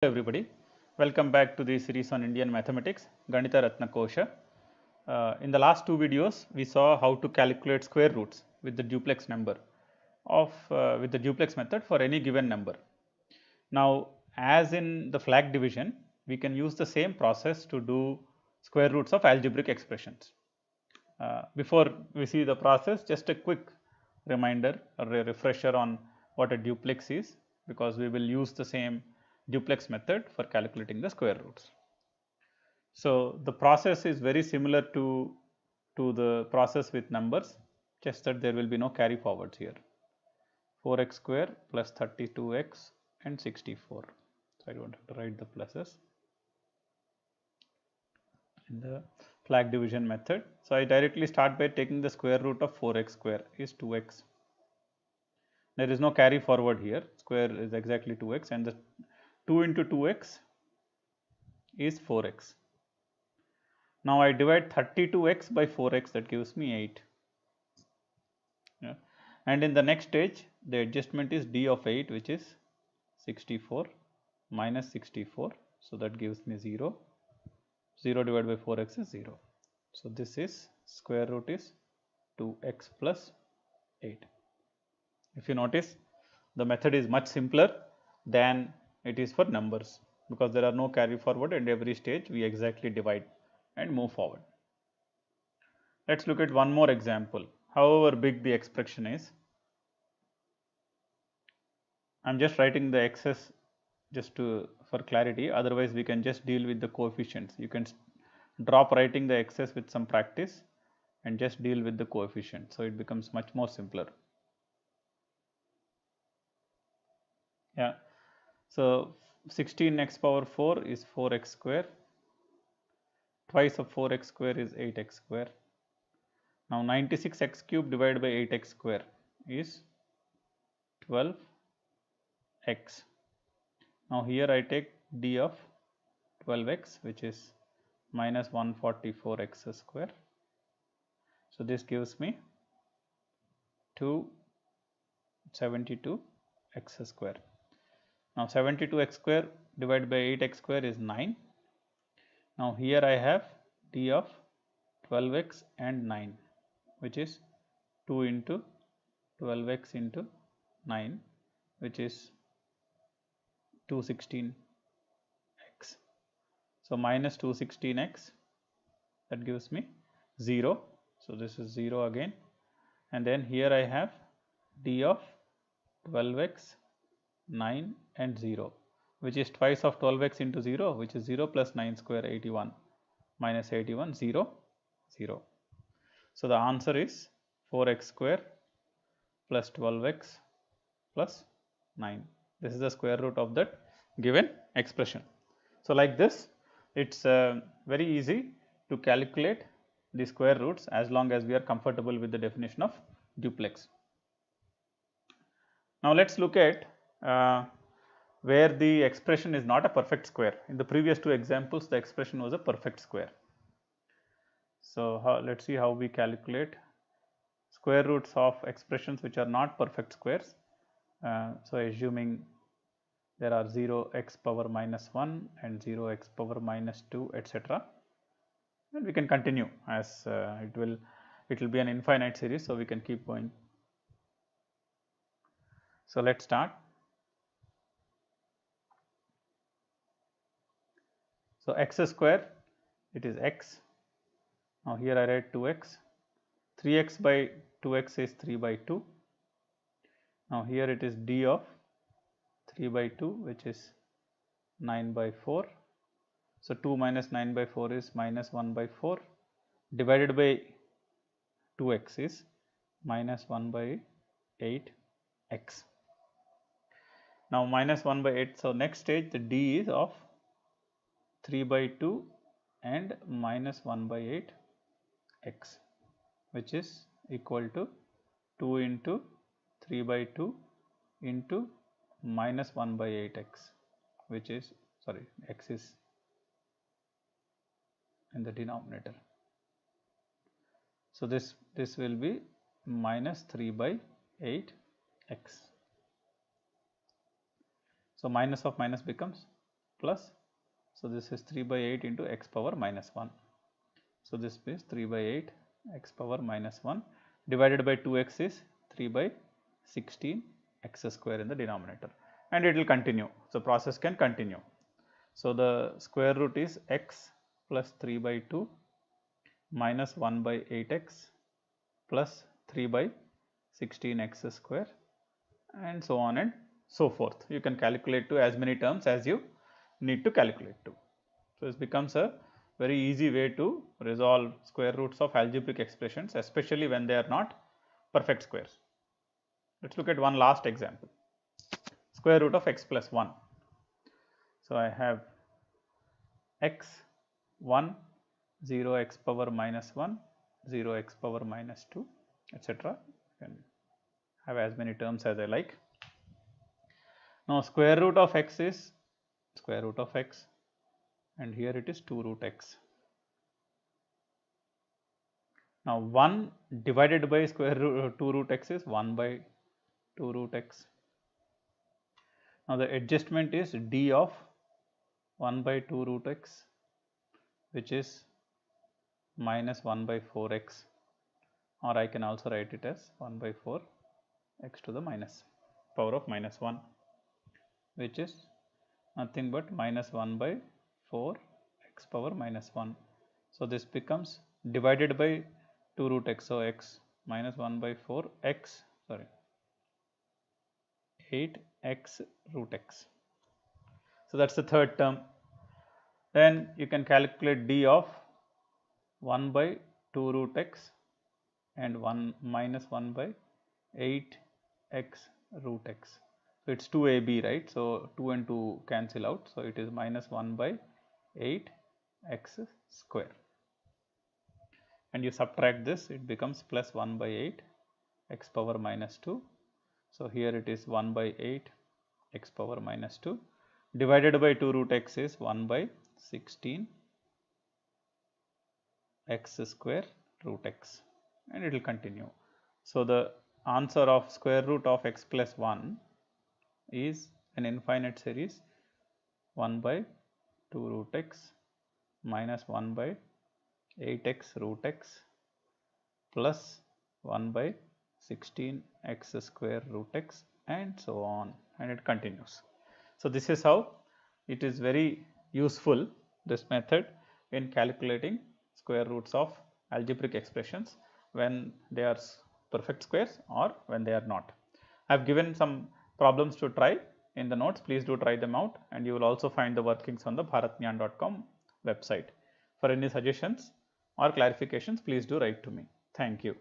Everybody, welcome back to the series on Indian mathematics, Ganita Ratna Kosha. In the last two videos, we saw how to calculate square roots with the duplex number with the duplex method for any given number. Now, as in the flag division, we can use the same process to do square roots of algebraic expressions. Before we see the process, just a quick reminder or a refresher on what a duplex is, because we will use the same duplex method for calculating the square roots. So, the process is very similar to the process with numbers, just that there will be no carry forwards here. 4x square plus 32x and 64. So, I do not have to write the pluses in the flag division method. So, I directly start by taking the square root of 4x square is 2x. There is no carry forward here, square is exactly 2x, and the 2 into 2x is 4x. Now, I divide 32x by 4x, that gives me 8. Yeah. And in the next stage, the adjustment is d of 8, which is 64 minus 64. So, that gives me 0. 0 divided by 4x is 0. So, this is square root is 2x plus 8. If you notice, the method is much simpler than it is for numbers, because there are no carry forward, and every stage we exactly divide and move forward. Let us look at one more example. However big the expression is, I am just writing the excess just for clarity, otherwise we can just deal with the coefficients. You can drop writing the excess with some practice and just deal with the coefficient. So, it becomes much more simpler. Yeah. So, 16x power 4 is 4x square, twice of 4x square is 8x square. Now, 96x cube divided by 8x square is 12x. Now, here I take d of 12x, which is minus 144x square. So, this gives me 272x square. Now, 72x square divided by 8x square is 9. Now, here I have d of 12x and 9, which is 2 into 12x into 9, which is 216x. So, minus 216x, that gives me 0. So, this is 0 again, and then here I have d of 12x, 9 and 0, which is twice of 12x into 0, which is 0 plus 9 square 81 minus 81 0 0. So, the answer is 4x square plus 12x plus 9. This is the square root of that given expression. So, like this, it is very easy to calculate the square roots as long as we are comfortable with the definition of duplex. Now, let us look at where the expression is not a perfect square. In the previous two examples, the expression was a perfect square. So, let us see how we calculate square roots of expressions which are not perfect squares. So, assuming there are 0x power minus 1 and 0x power minus 2, etc., and we can continue as it will be an infinite series. So, we can keep going. So, let us start. So, x square, it is x. Now, here I write 2x, 3x by 2x is 3 by 2. Now, here it is d of 3 by 2, which is 9 by 4. So, 2 minus 9 by 4 is minus 1 by 4, divided by 2x is minus 1 by 8x. Now, minus 1 by 8. So, next stage the d is of 3 by 2 and minus 1 by 8x, which is equal to 2 into 3 by 2 into minus 1 by 8x, which is, sorry, x is in the denominator. So, this will be minus 3 by 8x. So, minus of minus becomes plus, so this is 3 by 8 into x power minus 1. So this is 3 by 8 x power minus 1 divided by 2x is 3 by 16 x square in the denominator, and it will continue. So process can continue. So the square root is x plus 3 by 2 minus 1 by 8x plus 3 by 16 x square, and so on and so forth. You can calculate to as many terms as you need to calculate to. So this becomes a very easy way to resolve square roots of algebraic expressions, especially when they are not perfect squares. Let's look at one last example. Square root of x plus 1. So I have x 1, 0 x power minus 1, 0 x power minus 2, etc. You can have as many terms as I like. Now square root of x is square root of x, and here it is 2 root x. Now 1 divided by square root 2 root x is 1 by 2 root x. Now the adjustment is d of 1 by 2 root x, which is minus 1 by 4x, or I can also write it as 1 by 4 x to the minus power of minus 1, which is nothing but minus 1 by 4 x power minus 1. So this becomes divided by 2 root x, so x minus 1 by 4 x, 8x root x. So that's the third term. Then you can calculate d of 1 by 2 root x and 1 minus 1 by 8x root x. So it's 2ab, right? So 2 and 2 cancel out. So it is minus 1 by 8x square. And you subtract this, it becomes plus 1 by 8 x power minus 2. So here it is 1 by 8 x power minus 2 divided by 2 root x is 1 by 16 x square root x, and it will continue. So the answer of square root of x plus 1 is an infinite series 1 by 2 root x minus 1 by 8x root x plus 1 by 16 x square root x, and so on, and it continues. So this is how it is very useful, this method, in calculating square roots of algebraic expressions when they are perfect squares or when they are not. I have given some problems to try in the notes. Please do try them out, and you will also find the workings on the bharatgyan.com website. For any suggestions or clarifications, please do write to me. Thank you.